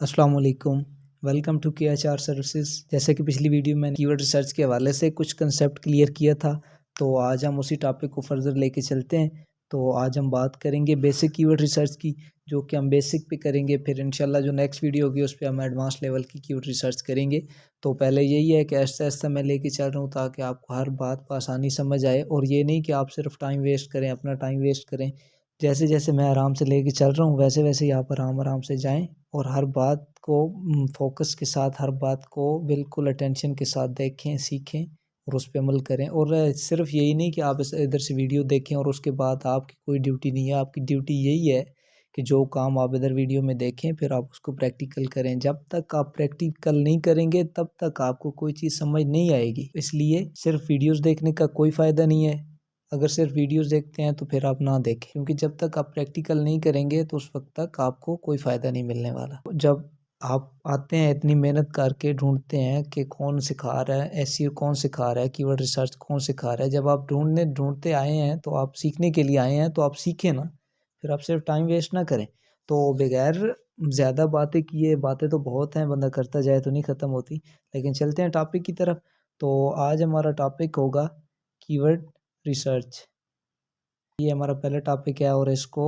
अस्सलाम वालेकुम। Welcome to KHR services. जैसे कि पिछली वीडियो में कीवर्ड रिसर्च के हवाले से कुछ कंसेप्ट क्लियर किया था, तो आज हम उसी टॉपिक को फर्दर लेके चलते हैं। तो आज हम बात करेंगे बेसिक कीवर्ड रिसर्च की, जो कि हम बेसिक पे करेंगे। फिर इंशाल्लाह जो नेक्स्ट वीडियो होगी उस पर हम एडवांस लेवल की कीवर्ड रिसर्च करेंगे। तो पहले यही है कि आहिस्ता आहिस्ता मैं लेके चल रहा हूँ ताकि आपको हर बात को आसानी समझ आए, और ये नहीं कि आप सिर्फ टाइम वेस्ट करें, अपना टाइम वेस्ट करें। जैसे जैसे मैं आराम से लेके चल रहा हूँ वैसे वैसे ही आप आराम आराम से जाएं, और हर बात को फोकस के साथ, हर बात को बिल्कुल अटेंशन के साथ देखें, सीखें और उस पर अमल करें। और सिर्फ यही नहीं कि आप इधर से वीडियो देखें और उसके बाद आपकी कोई ड्यूटी नहीं है। आपकी ड्यूटी यही है कि जो काम आप इधर वीडियो में देखें फिर आप उसको प्रैक्टिकल करें। जब तक आप प्रैक्टिकल नहीं करेंगे तब तक आपको कोई चीज़ समझ नहीं आएगी। इसलिए सिर्फ वीडियोस देखने का कोई फ़ायदा नहीं है। अगर सिर्फ वीडियोस देखते हैं तो फिर आप ना देखें, क्योंकि जब तक आप प्रैक्टिकल नहीं करेंगे तो उस वक्त तक आपको कोई फ़ायदा नहीं मिलने वाला। जब आप आते हैं इतनी मेहनत करके, ढूंढते हैं कि कौन सिखा रहा है, एसईओ कौन सिखा रहा है, कीवर्ड रिसर्च कौन सिखा रहा है। जब आप ढूंढते आए हैं तो आप सीखने के लिए आए हैं, तो आप सीखें ना, फिर आप सिर्फ टाइम वेस्ट ना करें। तो बगैर ज़्यादा बातें किए, बातें तो बहुत हैं, बंदा करता जाए तो नहीं ख़त्म होती। लेकिन चलते हैं टॉपिक की तरफ। तो आज हमारा टॉपिक होगा कीवर्ड रिसर्च। ये हमारा पहला टॉपिक है और इसको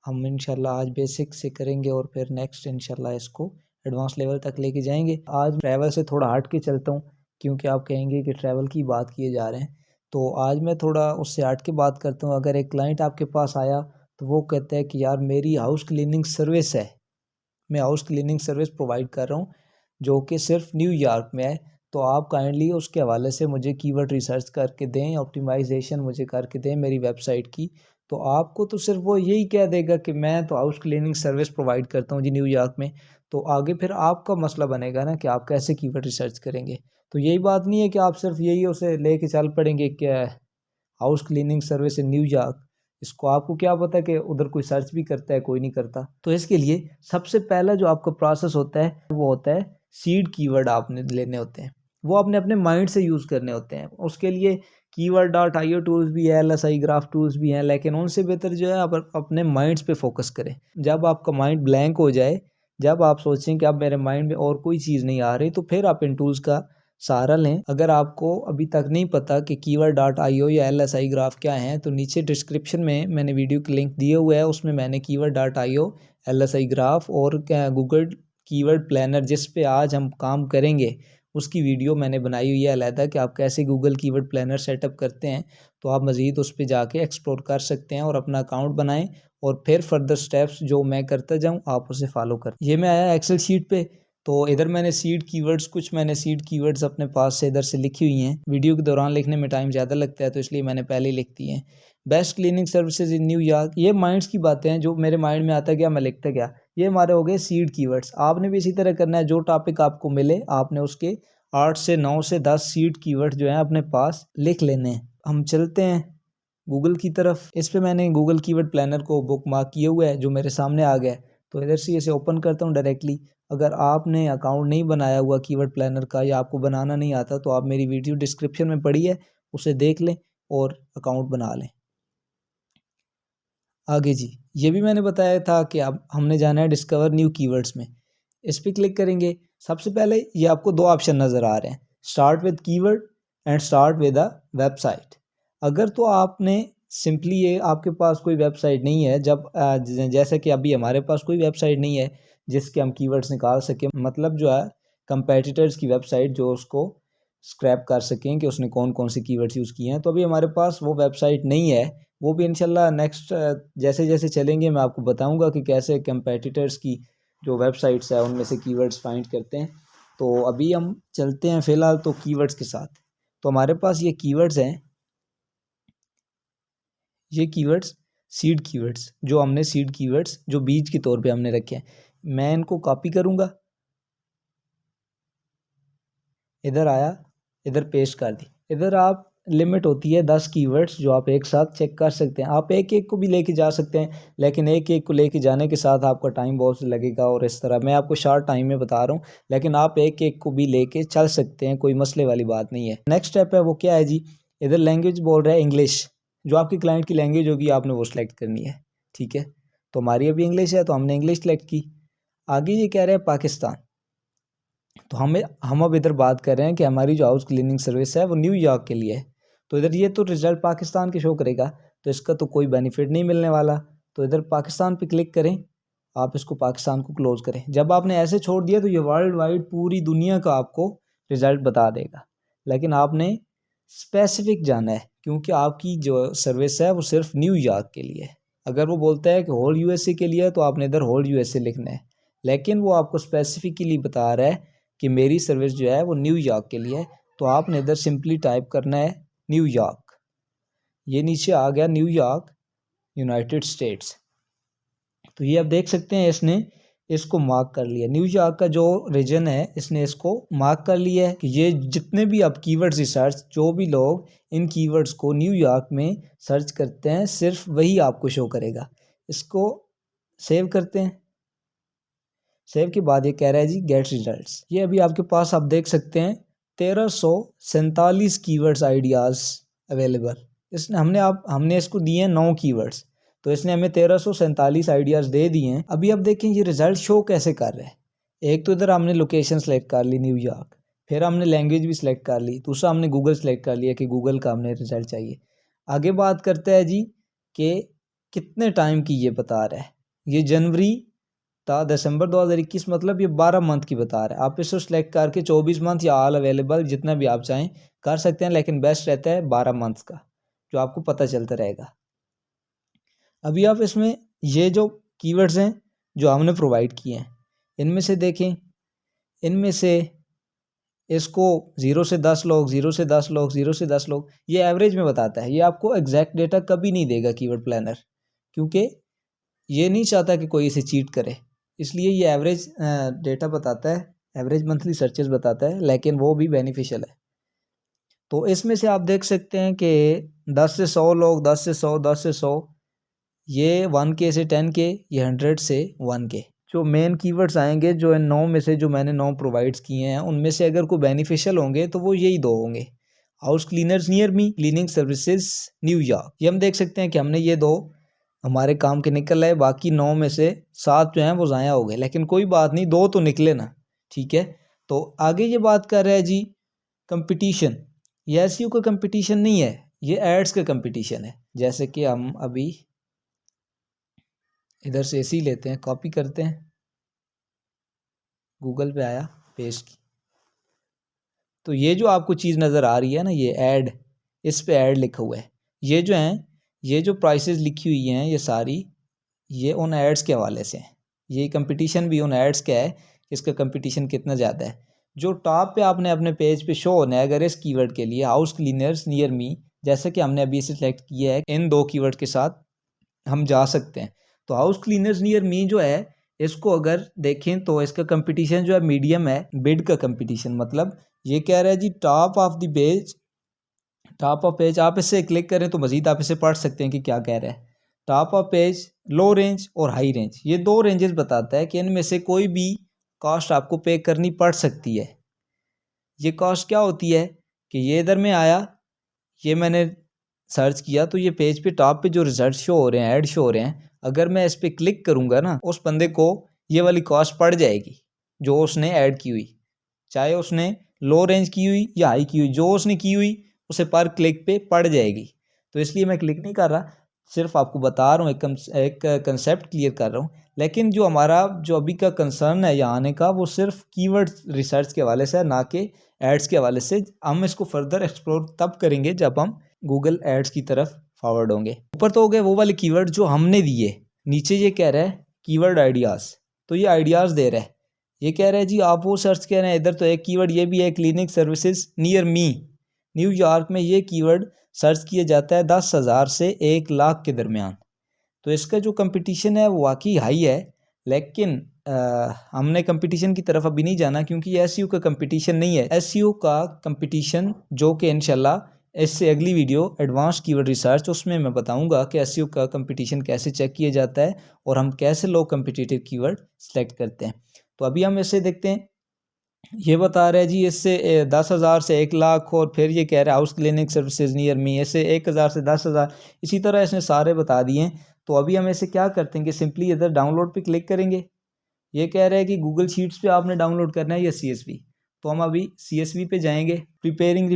हम इंशाल्लाह आज बेसिक से करेंगे और फिर नेक्स्ट इंशाल्लाह इसको एडवांस लेवल तक लेके जाएंगे। आज ट्रैवल से थोड़ा हट के चलता हूँ, क्योंकि आप कहेंगे कि ट्रैवल की बात किए जा रहे हैं, तो आज मैं थोड़ा उससे हट के बात करता हूँ। अगर एक क्लाइंट आपके पास आया तो वो कहता है कि यार मेरी हाउस क्लीनिंग सर्विस है, मैं हाउस क्लीनिंग सर्विस प्रोवाइड कर रहा हूँ जो कि सिर्फ न्यूयॉर्क में है, तो आप काइंडली उसके हवाले से मुझे कीवर्ड रिसर्च करके दें, ऑप्टिमाइजेशन मुझे करके दें मेरी वेबसाइट की। तो आपको तो सिर्फ वो यही कह देगा कि मैं तो हाउस क्लीनिंग सर्विस प्रोवाइड करता हूँ जी न्यूयॉर्क में। तो आगे फिर आपका मसला बनेगा ना कि आप कैसे कीवर्ड रिसर्च करेंगे। तो यही बात नहीं है कि आप सिर्फ यही उसे लेके चल पड़ेंगे क्या house cleaning service in New York. इसको आपको क्या पता कि उधर कोई सर्च भी करता है, कोई नहीं करता। तो इसके लिए सबसे पहला जो आपका प्रोसेस होता है वो होता है सीड कीवर्ड आपने लेने होते हैं, वो आपने अपने माइंड से यूज़ करने होते हैं। उसके लिए कीवर्ड.io टूल्स भी है, LSI ग्राफ टूल्स भी हैं, लेकिन उनसे बेहतर जो है आप अपने माइंड्स पे फोकस करें। जब आपका माइंड ब्लैंक हो जाए, जब आप सोचें कि अब मेरे माइंड में और कोई चीज़ नहीं आ रही, तो फिर आप इन टूल्स का सहारा लें। अगर आपको अभी तक नहीं पता कि कीवर्ड.io या LSI ग्राफ क्या है, तो नीचे डिस्क्रिप्शन में मैंने वीडियो का लिंक दिया हुआ है, उसमें मैंने कीवर्ड.io, LSI ग्राफ और गूगल कीवर्ड प्लानर जिस पे आज हम काम करेंगे उसकी वीडियो मैंने बनाई हुई है अलहदा कि आप कैसे गूगल कीवर्ड प्लानर सेटअप करते हैं। तो आप मज़ीद उस पर जाके एक्सप्लोर कर सकते हैं और अपना अकाउंट बनाएं, और फिर फर्दर स्टेप्स जो मैं करता जाऊं आप उसे फॉलो करें। ये मैं आया एक्सेल शीट पे, तो इधर मैंने कुछ मैंने सीड कीवर्ड्स अपने पास से इधर से लिखी हुई हैं। वीडियो के दौरान लिखने में टाइम ज़्यादा लगता है तो इसलिए मैंने पहले ही लिख दी हैं। Best cleaning services in New York, ये माइंड्स की बातें हैं, जो मेरे माइंड में आता गया मैं लिखता गया। ये हमारे हो गए सीड कीवर्ड्स। आपने भी इसी तरह करना है, जो टॉपिक आपको मिले आपने उसके 8 से 9 से 10 सीड कीवर्ड जो हैं अपने पास लिख लेने हैं। हम चलते हैं गूगल की तरफ। इस पे मैंने गूगल कीवर्ड प्लानर को बुक मार्क किया हुआ है जो मेरे सामने आ गया है, तो इधर से इसे ओपन करता हूँ डायरेक्टली। अगर आपने अकाउंट नहीं बनाया हुआ कीवर्ड प्लानर का या आपको बनाना नहीं आता तो आप मेरी वीडियो डिस्क्रिप्शन में पड़ी है, उसे देख लें और अकाउंट बना लें। आगे जी, ये भी मैंने बताया था कि अब हमने जाना है डिस्कवर न्यू कीवर्ड्स में। इस पर क्लिक करेंगे। सबसे पहले ये आपको दो ऑप्शन नज़र आ रहे हैं, start with keyword and start with a website. अगर तो आपने सिंपली ये आपके पास कोई वेबसाइट नहीं है, जैसे कि अभी हमारे पास कोई वेबसाइट नहीं है जिसके हम कीवर्ड्स निकाल सकें, मतलब जो है कंपेटिटर्स की वेबसाइट जो उसको स्क्रैप कर सकें कि उसने कौन कौन से कीवर्ड्स यूज़ किए हैं, तो अभी हमारे पास वो वेबसाइट नहीं है। वो भी इंशाल्लाह नेक्स्ट जैसे जैसे चलेंगे मैं आपको बताऊंगा कि कैसे कंपेटिटर्स की जो वेबसाइट्स है उनमें से कीवर्ड्स फाइंड करते हैं। तो अभी हम चलते हैं फ़िलहाल तो कीवर्ड्स के साथ। तो हमारे पास ये कीवर्ड्स हैं, ये कीवर्ड्स सीड कीवर्ड्स, जो हमने सीड कीवर्ड्स जो बीज के तौर पे हमने रखे हैं। मैं इनको कॉपी करूँगा, इधर आया, इधर पेस्ट कर दी। इधर आप लिमिट होती है 10 कीवर्ड्स जो आप एक साथ चेक कर सकते हैं। आप एक एक को भी लेके जा सकते हैं, लेकिन एक एक को लेके जाने के साथ आपका टाइम बहुत लगेगा, और इस तरह मैं आपको शॉर्ट टाइम में बता रहा हूँ, लेकिन आप एक एक को भी लेके चल सकते हैं, कोई मसले वाली बात नहीं है। नेक्स्ट स्टेप है वो क्या है जी, इधर लैंग्वेज बोल रहा है इंग्लिश। जो आपकी क्लाइंट की लैंग्वेज होगी आपने वो सिलेक्ट करनी है, ठीक है। तो हमारी अभी इंग्लिश है तो हमने इंग्लिश सेलेक्ट की। आगे ये कह रहे हैं पाकिस्तान। तो हम अब इधर बात कर रहे हैं कि हमारी जो हाउस क्लीनिंग सर्विस है वो न्यूयॉर्क के लिए है। तो इधर ये तो रिजल्ट पाकिस्तान के शो करेगा, तो इसका तो कोई बेनिफिट नहीं मिलने वाला। तो इधर पाकिस्तान पे क्लिक करें, आप इसको पाकिस्तान को क्लोज़ करें। जब आपने ऐसे छोड़ दिया तो ये वर्ल्ड वाइड पूरी दुनिया का आपको रिज़ल्ट बता देगा, लेकिन आपने स्पेसिफिक जाना है क्योंकि आपकी जो सर्विस है वो सिर्फ न्यूयॉर्क के लिए है। अगर वो बोलता है कि होल यूएसए के लिए है तो आपने इधर होल यूएसए लिखना है, लेकिन वो आपको स्पेसिफिकली बता रहा है कि मेरी सर्विस जो है वो न्यूयॉर्क के लिए है। तो आपने इधर सिंपली टाइप करना है न्यूयॉर्क। ये नीचे आ गया न्यूयॉर्क यूनाइटेड स्टेट्स। तो ये आप देख सकते हैं इसने इसको मार्क कर लिया। न्यूयॉर्क का जो रीजन है इसने इसको मार्क कर लिया है कि ये जितने भी आप कीवर्ड्स रिसर्च, जो भी लोग इन कीवर्ड्स को न्यूयॉर्क में सर्च करते हैं सिर्फ वही आपको शो करेगा। इसको सेव करते हैं। सेव के बाद ये कह रहा है जी गेट रिजल्ट्स। ये अभी आपके पास आप देख सकते हैं 1347 कीवर्ड्स आइडियाज़ अवेलेबल। इसने हमने इसको दिए हैं 9 कीवर्ड्स, तो इसने हमें 1347 आइडियाज़ दे दिए हैं। अभी आप देखें ये रिजल्ट शो कैसे कर रहे हैं। एक तो इधर हमने लोकेशन सेलेक्ट कर ली न्यूयॉर्क, फिर हमने लैंग्वेज भी सिलेक्ट कर ली, दूसरा हमने गूगल सेलेक्ट कर लिया कि गूगल का हमने रिजल्ट चाहिए। आगे बात करते हैं जी कि कितने टाइम की ये बता रहा है। ये जनवरी था दिसंबर 2021, मतलब ये 12 मंथ की बता रहा है। आप इसको सिलेक्ट करके 24 मंथ या ऑल अवेलेबल जितना भी आप चाहें कर सकते हैं, लेकिन बेस्ट रहता है 12 मंथ्स का, जो आपको पता चलता रहेगा। अभी आप इसमें ये जो कीवर्ड्स हैं जो हमने प्रोवाइड किए हैं इनमें से देखें, इनमें से इसको 0 से 10 लोग, 0 से 10 लोग, 0 से 10 लोग, ये एवरेज में बताता है। ये आपको एग्जैक्ट डेटा कभी नहीं देगा कीवर्ड प्लानर, क्योंकि ये नहीं चाहता कि कोई इसे चीट करे, इसलिए ये एवरेज डेटा बताता है, एवरेज मंथली सर्चेस बताता है, लेकिन वो भी बेनिफिशियल है। तो इसमें से आप देख सकते हैं कि 10 से 100 लोग, 10 से 100, 10 से 100, ये 1K से 10K, ये 100 से 1K। जो मेन कीवर्ड्स आएंगे, जो इन 9 में से जो मैंने 9 प्रोवाइड्स किए हैं उनमें से अगर कोई बेनिफिशियल होंगे तो वो यही 2 होंगे, house cleaners near me, cleaning services New York. ये हम देख सकते हैं कि हमने ये 2 हमारे काम के निकल रहे, बाकी 9 में से 7 जो हैं वो ज़ाया हो गए, लेकिन कोई बात नहीं, 2 तो निकले ना, ठीक है। तो आगे ये बात कर रहा है जी कंपटीशन। ये एसईओ का कंपटीशन नहीं है, ये एड्स का कंपटीशन है। जैसे कि हम अभी इधर से ऐसे ही लेते हैं, कॉपी करते हैं, गूगल पे आया, पेस्ट की। तो ये जो आपको चीज़ नज़र आ रही है ना, ये ऐड, इस पे ऐड लिखा हुआ है। ये जो हैं, ये जो प्राइसेस लिखी हुई हैं ये सारी, ये उन एड्स के हवाले से हैं। ये कंपटीशन भी उन एड्स का है, इसका कंपटीशन कितना ज़्यादा है। जो टॉप पे आपने अपने पेज पे शो होना है, अगर इस कीवर्ड के लिए हाउस क्लीनर्स नियर मी, जैसे कि हमने अभी इसे सिलेक्ट किया है, इन 2 कीवर्ड के साथ हम जा सकते हैं। तो हाउस क्लीनर्स नियर मी जो है, इसको अगर देखें तो इसका कंपटीशन जो है मीडियम है, बिड का कंपटीशन। मतलब ये कह रहा है जी top of the page, top of page, आप इसे क्लिक करें तो मज़ीद आप इसे पढ़ सकते हैं कि क्या कह रहा है। Top of page, low range और हाई रेंज, ये 2 रेंजेस बताता है कि इनमें से कोई भी कॉस्ट आपको पे करनी पड़ सकती है। ये कॉस्ट क्या होती है कि ये इधर में आया, ये मैंने सर्च किया तो ये पेज पे टॉप पे जो रिजल्ट शो हो रहे हैं, ऐड शो हो रहे हैं, अगर मैं इस पर क्लिक करूँगा ना, उस बंदे को ये वाली कॉस्ट पड़ जाएगी जो उसने ऐड की हुई, चाहे उसने लो रेंज की हुई या हाई की हुई, जो उसने की हुई उसे पर क्लिक पे पड़ जाएगी। तो इसलिए मैं क्लिक नहीं कर रहा, सिर्फ आपको बता रहा हूँ, एक कंसेप्ट क्लियर कर रहा हूँ। लेकिन जो हमारा जो अभी का कंसर्न है यहाँ आने का, वो सिर्फ कीवर्ड रिसर्च के हवाले से है, ना कि एड्स के हवाले से। हम इसको फर्दर एक्सप्लोर तब करेंगे जब हम गूगल एड्स की तरफ फॉरवर्ड होंगे। ऊपर तो हो गए वो वाले कीवर्ड जो हमने दिए, नीचे ये कह रहा है कीवर्ड आइडियाज़, तो ये आइडियाज़ दे रहा है। ये कह रहा है जी आप वो सर्च कर रहे हैं, इधर तो एक कीवर्ड ये भी है, clinic services near me, New York में ये कीवर्ड सर्च किया जाता है 10,000 से 1 लाख के दरमियान। तो इसका जो कंपटीशन है वो वाकई हाई है, लेकिन हमने कंपटीशन की तरफ अभी नहीं जाना क्योंकि ये एसईओ का कंपटीशन नहीं है। एसईओ का कंपटीशन जो कि इंशाल्लाह इससे अगली वीडियो एडवांस कीवर्ड रिसर्च, उसमें मैं बताऊंगा कि एसईओ का कंपटीशन कैसे चेक किया जाता है और हम कैसे लो कम्पिटिटिव कीवर्ड सेलेक्ट करते हैं। तो अभी हम इसे देखते हैं। ये बता रहा है जी इससे 10,000 से 1 लाख, और फिर ये कह रहा है house clinic services near me, इससे 1,000 से 10,000, इसी तरह इसने सारे बता दिए हैं। तो अभी हम ऐसे क्या करते हैं कि सिंपली इधर डाउनलोड पे क्लिक करेंगे। ये कह रहा है कि गूगल शीट्स पे आपने डाउनलोड करना है या CSV। तो हम अभी CSV पे जाएंगे। प्रिपेयरिंग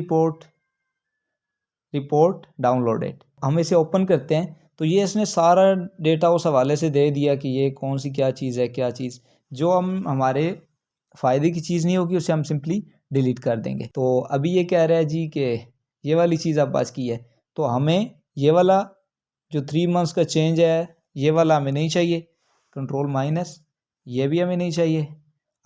रिपोर्ट डाउनलोडेड, हम इसे ओपन करते हैं तो ये इसने सारा डेटा उस हवाले से दे दिया कि ये कौन सी क्या चीज़ है, क्या चीज़ जो हम हमारे फ़ायदे की चीज़ नहीं होगी उसे हम सिंपली डिलीट कर देंगे। तो अभी ये कह रहा है जी कि ये वाली चीज़ आप पास की है, तो हमें ये वाला जो 3 मंथ्स का चेंज है ये वाला हमें नहीं चाहिए, कंट्रोल माइनस, ये भी हमें नहीं चाहिए।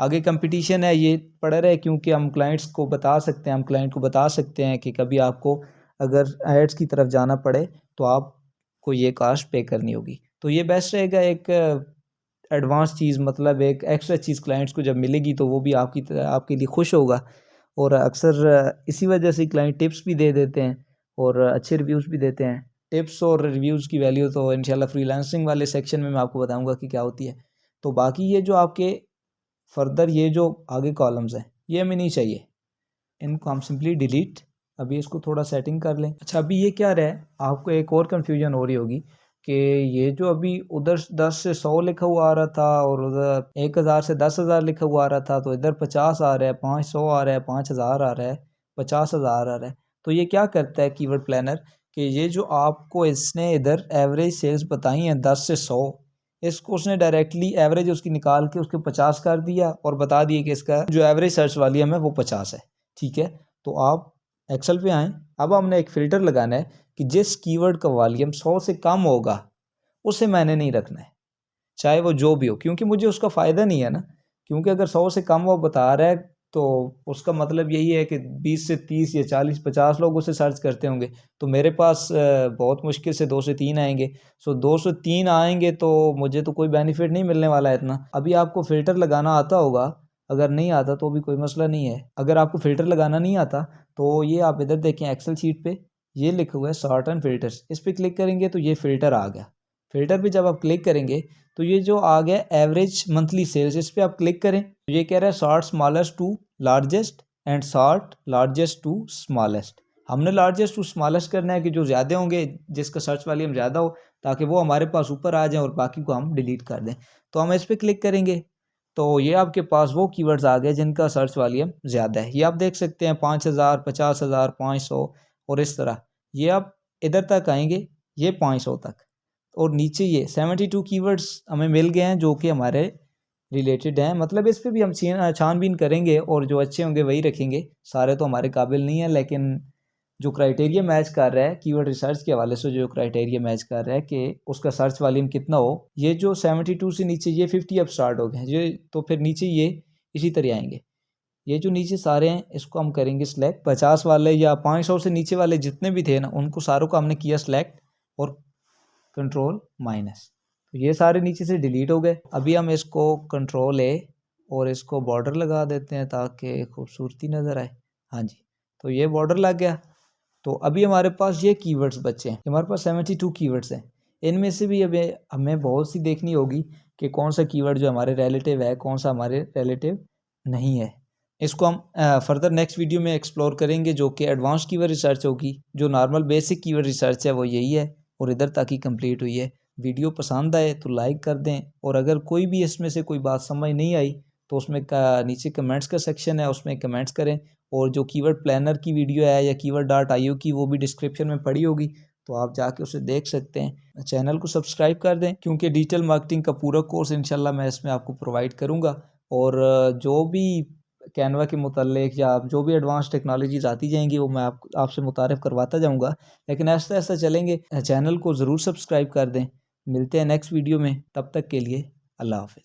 आगे कंपटीशन है ये पढ़ रहा है क्योंकि हम क्लाइंट्स को बता सकते हैं, हम क्लाइंट को बता सकते हैं कि कभी आपको अगर एड्स की तरफ जाना पड़े तो आपको ये कास्ट पे करनी होगी। तो ये बेस्ट रहेगा, एक एडवांस चीज़, मतलब एक एक्स्ट्रा चीज़ क्लाइंट्स को जब मिलेगी तो वो भी आपके लिए खुश होगा। और अक्सर इसी वजह से क्लाइंट टिप्स भी दे देते हैं और अच्छे रिव्यूज़ भी देते हैं। टिप्स और रिव्यूज़ की वैल्यू तो इंशाल्लाह फ्रीलांसिंग वाले सेक्शन में मैं आपको बताऊंगा कि क्या होती है। तो बाकी ये जो आपके फर्दर ये जो आगे कॉलम्स हैं ये हमें नहीं चाहिए, इनको हम सिंपली डिलीट। अभी इसको थोड़ा सेटिंग कर लें। अच्छा, अभी ये क्या रहा है, आपको एक और कन्फ्यूजन हो रही होगी कि ये जो अभी उधर 10 से 100 लिखा हुआ आ रहा था और उधर 1000 से 10,000 लिखा हुआ आ रहा था, तो इधर 50 आ रहा है, 500 आ रहा है, 5000 आ रहा है, 50,000 आ रहा है। तो ये क्या करता है कीवर्ड प्लानर कि ये जो आपको इसने इधर एवरेज सेल्स बताई हैं 10 से 100, इसको उसने डायरेक्टली एवरेज उसकी निकाल के उसके 50 कर दिया और बता दिया कि इसका जो एवरेज सर्च वॉल्यूम है वो 50 है। ठीक है, तो आप एक्सेल पे आएँ। अब हमने एक फ़िल्टर लगाना है कि जिस कीवर्ड का वॉल्यूम 100 से कम होगा उसे मैंने नहीं रखना है, चाहे वो जो भी हो, क्योंकि मुझे उसका फ़ायदा नहीं है ना। क्योंकि अगर 100 से कम वो बता रहा है तो उसका मतलब यही है कि 20 से 30 या 40 50 लोग उसे सर्च करते होंगे, तो मेरे पास बहुत मुश्किल से 2 से 3 आएंगे। सो 2 से 3 आएंगे तो मुझे तो कोई बेनिफिट नहीं मिलने वाला है इतना। अभी आपको फ़िल्टर लगाना आता होगा, अगर नहीं आता तो भी कोई मसला नहीं है। अगर आपको फ़िल्टर लगाना नहीं आता तो ये आप इधर देखें एक्सेल शीट पे, ये लिखा हुआ है सॉर्ट एंड फिल्टर्स, इस पर क्लिक करेंगे तो ये फ़िल्टर आ गया। फ़िल्टर पे जब आप क्लिक करेंगे तो ये जो आ गया एवरेज मंथली सेल्स, इस पर आप क्लिक करें तो ये कह रहा है sort smallest to largest and sort largest to smallest. हमने लार्जेस्ट टू स्मॉलेस्ट करना है कि जो ज़्यादा होंगे, जिसका सर्च वॉल्यूम ज़्यादा हो, ताकि वो हमारे पास ऊपर आ जाए और बाकी को हम डिलीट कर दें। तो हम इस पर क्लिक करेंगे तो ये आपके पास वो कीवर्ड्स आ गए जिनका सर्च वॉल्यूम ज़्यादा है। ये आप देख सकते हैं 5000, 50,000, 500 और इस तरह। ये आप इधर तक आएंगे, ये 500 तक, और नीचे ये 72 कीवर्ड्स हमें मिल गए हैं जो कि हमारे रिलेटेड हैं। मतलब इस पे भी हम छानबीन करेंगे और जो अच्छे होंगे वही रखेंगे। सारे तो हमारे काबिल नहीं है, लेकिन जो क्राइटेरिया मैच कर रहा है कीवर्ड रिसर्च के हवाले से, जो क्राइटेरिया मैच कर रहा है कि उसका सर्च वॉल्यूम कितना हो, ये जो 72 से नीचे ये 50 अब स्टार्ट हो गए हैं ये, तो फिर नीचे ये इसी तरह आएंगे। ये जो नीचे सारे हैं इसको हम करेंगे सिलेक्ट। 50 वाले या 500 से नीचे वाले जितने भी थे ना, उनको सारों को हमने किया सिलेक्ट और कंट्रोल माइनस, तो ये सारे नीचे से डिलीट हो गए। अभी हम इसको कंट्रोल ए और इसको बॉर्डर लगा देते हैं ताकि खूबसूरती नज़र आए। हाँ जी, तो ये बॉर्डर लग गया। तो अभी हमारे पास ये कीवर्ड्स बचे हैं, हमारे पास 72 कीवर्ड्स हैं। इनमें से भी अभी हमें बहुत सी देखनी होगी कि कौन सा कीवर्ड जो हमारे रिलेटिव है, कौन सा हमारे रिलेटिव नहीं है। इसको हम फर्दर नेक्स्ट वीडियो में एक्सप्लोर करेंगे, जो कि एडवांस कीवर्ड रिसर्च होगी। जो नॉर्मल बेसिक कीवर्ड रिसर्च है वो यही है और इधर तक ही कंप्लीट हुई है। वीडियो पसंद आए तो लाइक कर दें, और अगर कोई भी इसमें से कोई बात समझ नहीं आई तो उसमें नीचे कमेंट्स का सेक्शन है, उसमें कमेंट्स करें। और जो कीवर्ड प्लानर की वीडियो है या keyword.io की, वो भी डिस्क्रिप्शन में पड़ी होगी, तो आप जाके उसे देख सकते हैं। चैनल को सब्सक्राइब कर दें क्योंकि डिजिटल मार्केटिंग का पूरा कोर्स इंशाल्लाह मैं इसमें आपको प्रोवाइड करूँगा। और जो भी कैनवा के मुतालिक या जो भी एडवांस टेक्नोलॉजीज़ आती जाएंगी वो मैं आपसे मुतारिफ़ करवाता जाऊँगा। लेकिन ऐसा ऐसा चलेंगे। चैनल को ज़रूर सब्सक्राइब कर दें। मिलते हैं नेक्स्ट वीडियो में, तब तक के लिए अल्लाह हाफ़िज़।